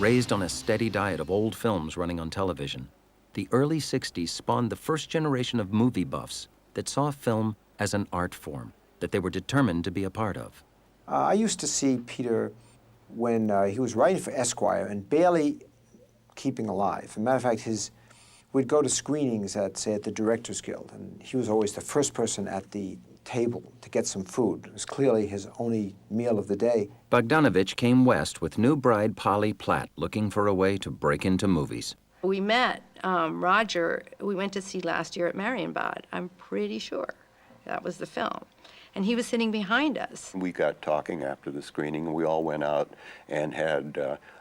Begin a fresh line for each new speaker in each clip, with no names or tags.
Raised on a steady diet of old films running on television, the early 60s spawned the first generation of movie buffs that saw film as an art form that they were determined to be a part of.
I used to see Peter when he was writing for Esquire and barely keeping alive. As a matter of fact, we'd go to screenings at, say, at the Directors Guild, and he was always the first person at the table to get some food. It was clearly his only meal of the day.
Bogdanovich came west with new bride Polly Platt, looking for a way to break into movies.
We met Roger, we went to see last year at Marienbad. I'm pretty sure that was the film. And he was sitting behind us.
We got talking after the screening, and we all went out and had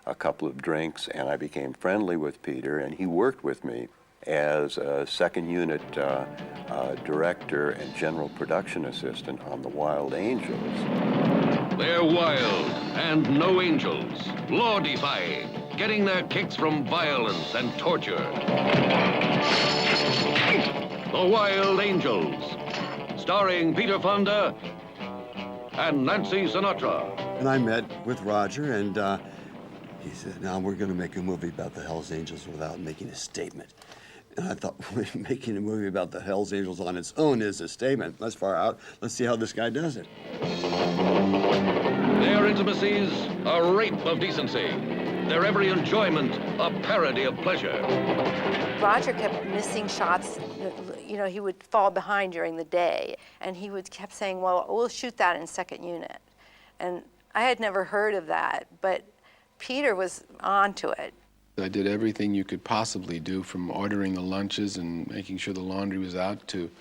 a couple of drinks, and I became friendly with Peter, and he worked with me as a second unit director and general production assistant on The Wild Angels.
They're wild and no angels, law-defying, getting their kicks from violence and torture. The Wild Angels, starring Peter Fonda and Nancy Sinatra.
And I met with Roger, and he said, now we're going to make a movie about the Hells Angels without making a statement. And I thought, making a movie about the Hells Angels on its own is a statement. That's far out. Let's see how this guy does it.
Their intimacies, a rape of decency. Their every enjoyment, a parody of pleasure.
Roger kept missing shots. You know, he would fall behind during the day, and he kept saying, well, we'll shoot that in second unit. And I had never heard of that, but Peter was onto it.
I did everything you could possibly do, from ordering the lunches and making sure the laundry was out to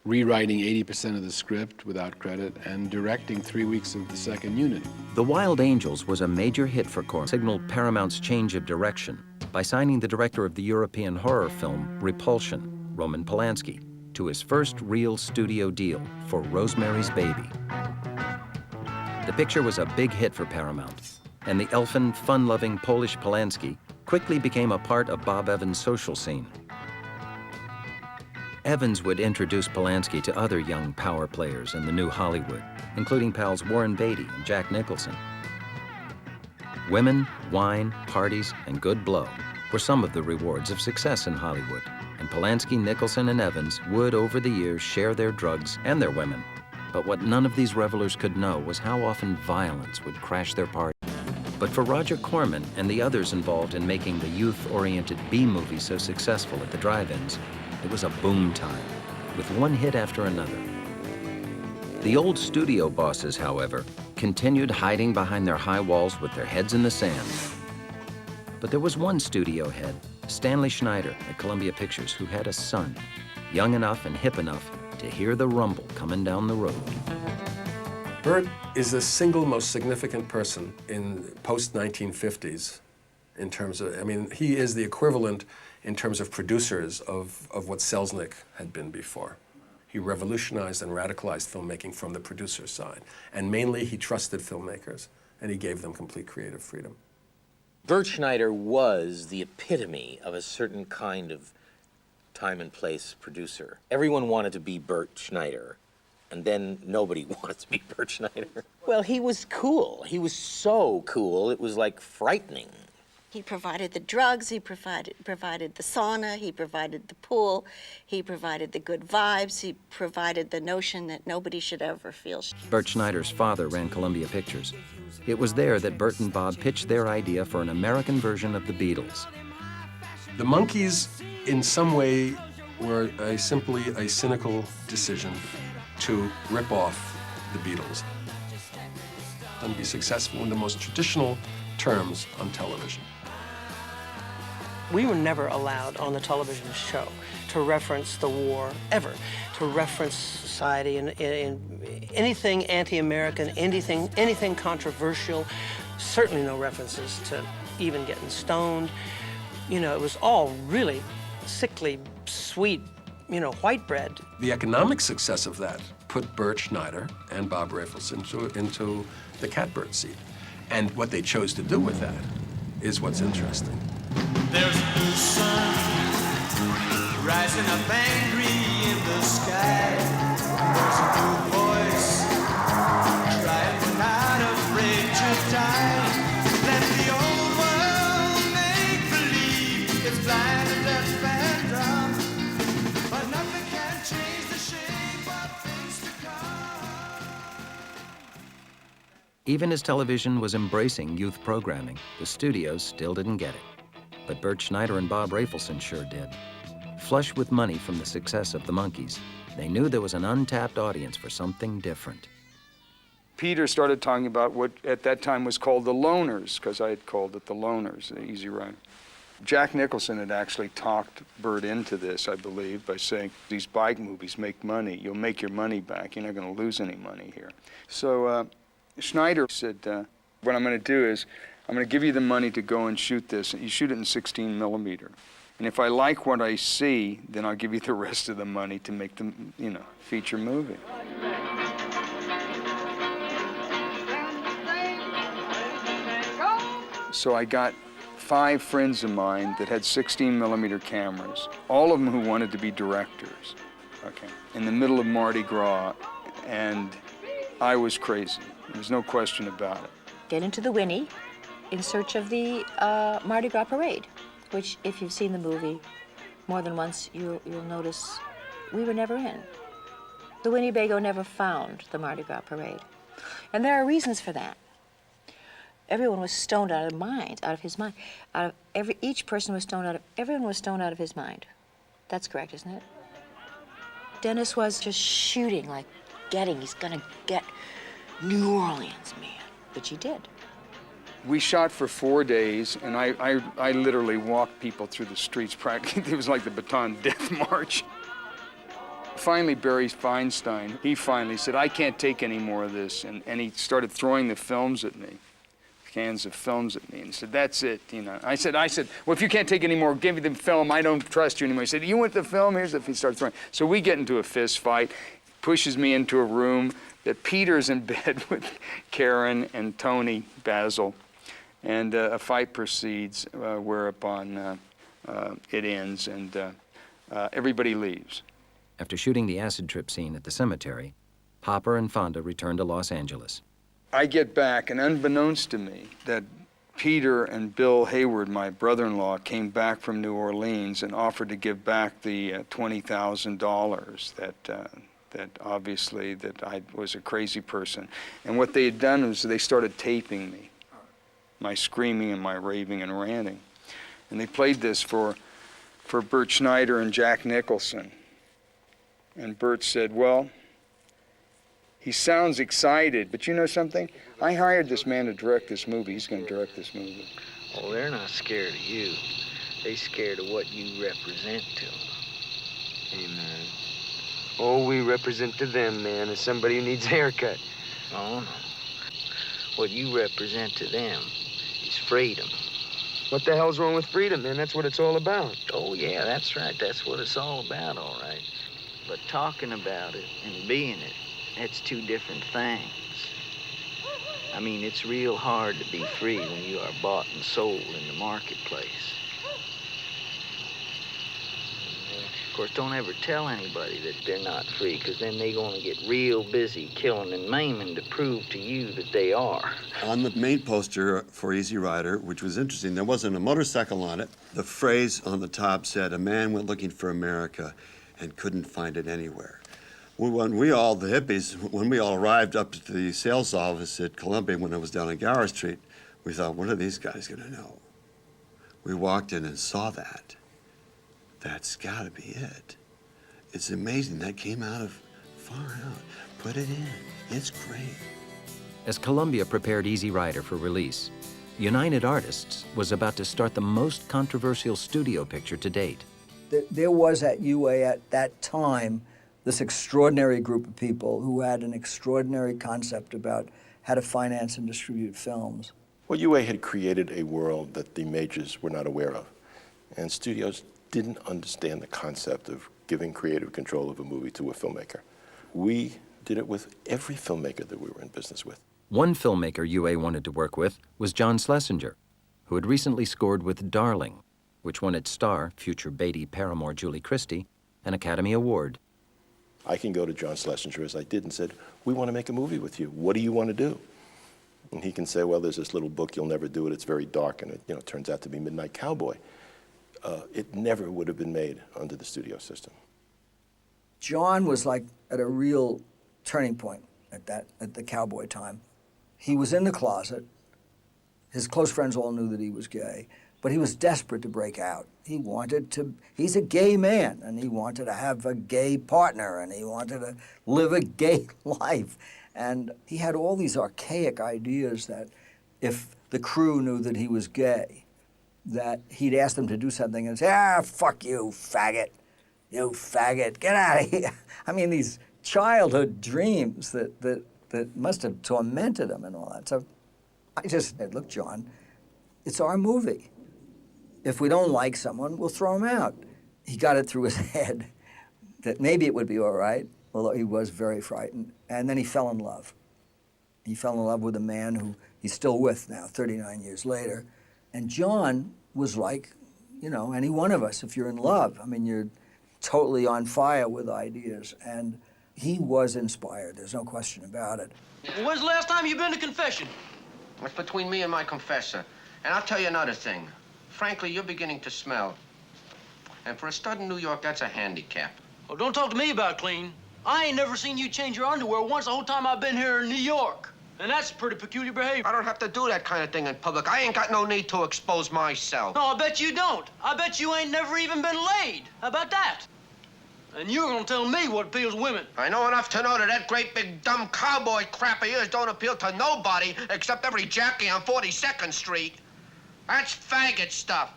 rewriting 80% of the script without credit and directing 3 weeks of the second unit.
The Wild Angels was a major hit for Corman, signaled Paramount's change of direction by signing the director of the European horror film Repulsion, Roman Polanski, to his first real studio deal for Rosemary's Baby. The picture was a big hit for Paramount, and the elfin, fun-loving Polish Polanski quickly became a part of Bob Evans' social scene. Evans would introduce Polanski to other young power players in the new Hollywood, including pals Warren Beatty and Jack Nicholson. Women, wine, parties, and good blow were some of the rewards of success in Hollywood, and Polanski, Nicholson, and Evans would, over the years, share their drugs and their women. But what none of these revelers could know was how often violence would crash their party. But for Roger Corman and the others involved in making the youth-oriented B-movie so successful at the drive-ins, it was a boom time, with one hit after another. The old studio bosses, however, continued hiding behind their high walls with their heads in the sand. But there was one studio head, Stanley Schneider at Columbia Pictures, who had a son, young enough and hip enough to hear the rumble coming down the road.
Burt is the single most significant person in post-1950s in terms of, I mean, he is the equivalent in terms of producers of what Selznick had been before. He revolutionized and radicalized filmmaking from the producer side. And mainly, he trusted filmmakers, and he gave them complete creative freedom.
Burt Schneider was the epitome of a certain kind of time and place producer. Everyone wanted to be Burt Schneider, and then nobody wanted to be Burt Schneider. Well, he was cool. He was so cool, it was like frightening.
He provided the drugs, he provided the sauna, he provided the pool, he provided the good vibes, he provided the notion that nobody should ever feel.
Burt Schneider's father ran Columbia Pictures. It was there that Burt and Bob pitched their idea for an American version of the Beatles.
The Monkees, in some way, were simply a cynical decision to rip off the Beatles and be successful in the most traditional terms on television.
We were never allowed on the television show to reference the war, ever, to reference society in anything anti-American, anything controversial, certainly no references to even getting stoned. You know, it was all really sickly, sweet, you know, white bread.
The economic success of that put Burt Schneider and Bob Raffles into the catbird seat. And what they chose to do with that is what's interesting.
There's a new sun rising up angry in the sky. There's a new voice crying, we're not afraid to die. Let the old
Even as television was embracing youth programming, the studios still didn't get it. But Bert Schneider and Bob Rafelson sure did. Flush with money from the success of the Monkees, they knew there was an untapped audience for something different.
Peter started talking about what at that time was called the loners, because I had called it the loners, the Easy Rider. Jack Nicholson had actually talked Bert into this, I believe, by saying, these bike movies make money. You'll make your money back. You're not going to lose any money here. So Schneider said, what I'm going to do is, I'm going to give you the money to go and shoot this. You shoot it in 16 millimeter. And if I like what I see, then I'll give you the rest of the money to make the, feature movie. So I got 5 friends of mine that had 16 millimeter cameras, all of them who wanted to be directors, okay, in the middle of Mardi Gras, and I was crazy. There's no question about it.
Get into the Winnie in search of the Mardi Gras parade, which, if you've seen the movie more than once, you'll notice we were never in. The Winnebago never found the Mardi Gras parade. And there are reasons for that. Everyone was stoned out of his mind. Everyone was stoned out of his mind. That's correct, isn't it? Dennis was just shooting, like he's gonna get New Orleans, man. But you did.
We shot for 4 days, and I literally walked people through the streets practically. It was like the Baton Death March. Finally, Barry Feinstein, he finally said, I can't take any more of this, and he started throwing the films at me. Cans of films at me, and said, that's it, I said, well, if you can't take any more, give me the film, I don't trust you anymore. He said, you want the film? Here's the, he started throwing. So we get into a fist fight, pushes me into a room that Peter's in bed with Karen and Tony Basil, and a fight proceeds, whereupon it ends, and everybody leaves.
After shooting the acid trip scene at the cemetery, Hopper and Fonda returned to Los Angeles.
I get back, and unbeknownst to me, that Peter and Bill Hayward, my brother-in-law, came back from New Orleans and offered to give back the $20,000 that obviously that I was a crazy person. And what they had done was they started taping me, my screaming and my raving and ranting. And they played this for Bert Schneider and Jack Nicholson. And Bert said, well, he sounds excited, but you know something? I hired this man to direct this movie. He's going to direct this movie.
Oh, they're not scared of you. They're scared of what you represent to them. Hey, man. All we represent to them, man, is somebody who needs a haircut. Oh, no. What you represent to them is freedom. What the hell's wrong with freedom, man? That's what it's all about. Oh, yeah, that's right. That's what it's all about, all right. But talking about it and being it, it's 2 different things. I mean, it's real hard to be free when you are bought and sold in the marketplace. Of course, don't ever tell anybody that they're not free, because then they're going to get real busy killing and maiming to prove to you that they are.
On the main poster for Easy Rider, which was interesting, there wasn't a motorcycle on it. The phrase on the top said, a man went looking for America and couldn't find it anywhere. When we all, the hippies, when we all arrived up to the sales office at Columbia when it was down on Gower Street, we thought, what are these guys going to know? We walked in and saw that. That's got to be it. It's amazing. That came out of far out. Put it in. It's great.
As Columbia prepared Easy Rider for release, United Artists was about to start the most controversial studio picture to date.
There was at UA at that time this extraordinary group of people who had an extraordinary concept about how to finance and distribute films.
Well, UA had created a world that the majors were not aware of, and studios didn't understand the concept of giving creative control of a movie to a filmmaker. We did it with every filmmaker that we were in business with.
One filmmaker UA wanted to work with was John Schlesinger, who had recently scored with Darling, which won its star, future Beatty Paramore Julie Christie, an Academy Award.
I can go to John Schlesinger, as I did, and said, we want to make a movie with you. What do you want to do? And he can say, well, there's this little book, you'll never do it, it's very dark, and it turns out to be Midnight Cowboy. It never would have been made under the studio system.
John was like at a real turning point at the cowboy time. He was in the closet. His close friends all knew that he was gay, but he was desperate to break out. He wanted to, he's a gay man, and he wanted to have a gay partner, and he wanted to live a gay life. And he had all these archaic ideas that if the crew knew that he was gay, that he'd ask them to do something and say, ah, fuck you, faggot. You faggot, get out of here. I mean, these childhood dreams that must have tormented him and all that. So I just said, look, John, it's our movie. If we don't like someone, we'll throw him out. He got it through his head that maybe it would be all right, although he was very frightened. And then he fell in love. He fell in love with a man who he's still with now, 39 years later. And John was like, you know, any one of us, if you're in love, I mean, you're totally on fire with ideas. And he was inspired, there's no question about it.
Well, when's the last time you've been to confession? It's between me and my confessor. And I'll tell you another thing. Frankly, you're beginning to smell. And for a stud in New York, that's a handicap.
Oh, don't talk to me about clean. I ain't never seen you change your underwear once the whole time I've been here in New York. And that's pretty peculiar behavior.
I don't have to do that kind of thing in public. I ain't got no need to expose myself.
No, I bet you don't. I bet you ain't never even been laid. How about that? And you're gonna tell me what appeals to women.
I know enough to know that that great big dumb cowboy crap of yours don't appeal to nobody except every Jackie on 42nd Street. That's faggot stuff.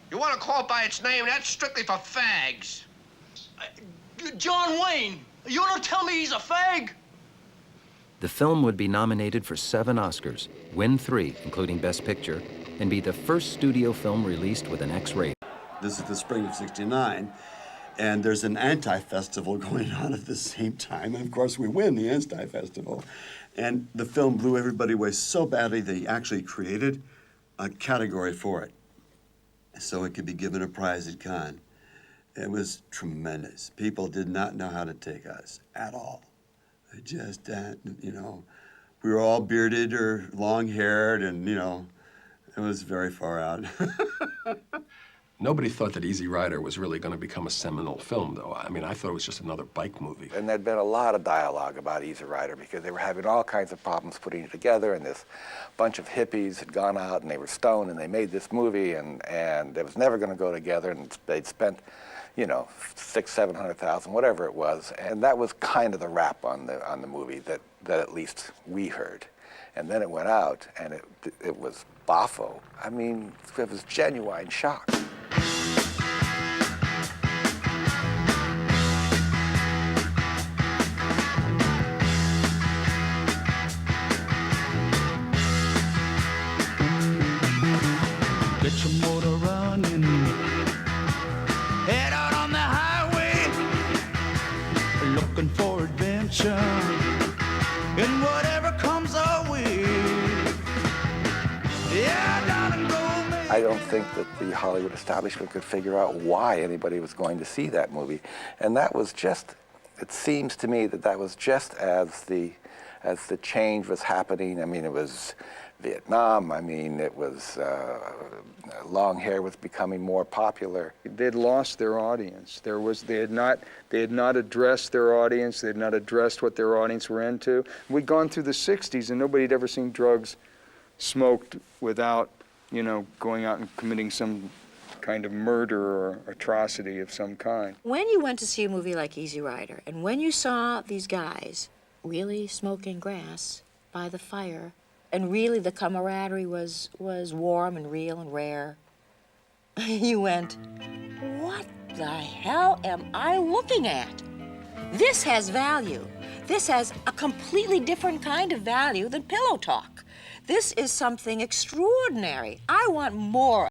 You want to call it by its name, that's strictly for fags.
John Wayne, you wanna tell me he's a fag?
The film would be nominated for 7 Oscars, win 3, including Best Picture, and be the first studio film released with an X rating.
This is the spring of '69, and there's an anti-festival going on at the same time. And of course, we win the anti-festival. And the film blew everybody away so badly that he actually created a category for it, so it could be given a prize at Cannes. It was tremendous. People did not know how to take us at all. They just, you know, we were all bearded or long-haired, and, you know, it was very far out.
Nobody thought that Easy Rider was really going to become a seminal film, though. I mean, I thought it was just another bike movie.
And there'd been a lot of dialogue about Easy Rider because they were having all kinds of problems putting it together, and this bunch of hippies had gone out and they were stoned and they made this movie, and it was never going to go together, and they'd spent, you know, $600,000-700,000, whatever it was, and that was kind of the rap on the movie that at least we heard. And then it went out, and it was boffo. I mean, it was genuine shock.
Get your motor running, head out on the highway, looking for adventure, and whatever comes our way. Yeah, darling, go.
I don't think that the Hollywood establishment could figure out why anybody was going to see that movie, and that was just. It seems to me that was just as the change was happening. I mean, it was Vietnam. I mean, it was long hair was becoming more popular.
They'd lost their audience. They had not addressed their audience. They had not addressed what their audience were into. We'd gone through the '60s, and nobody had ever seen drugs smoked without, you know, going out and committing some kind of murder or atrocity of some kind.
When you went to see a movie like Easy Rider, and when you saw these guys really smoking grass by the fire, and really the camaraderie was warm and real and rare, you went, what the hell am I looking at? This has value. This has a completely different kind of value than pillow talk. This is something extraordinary. I want more.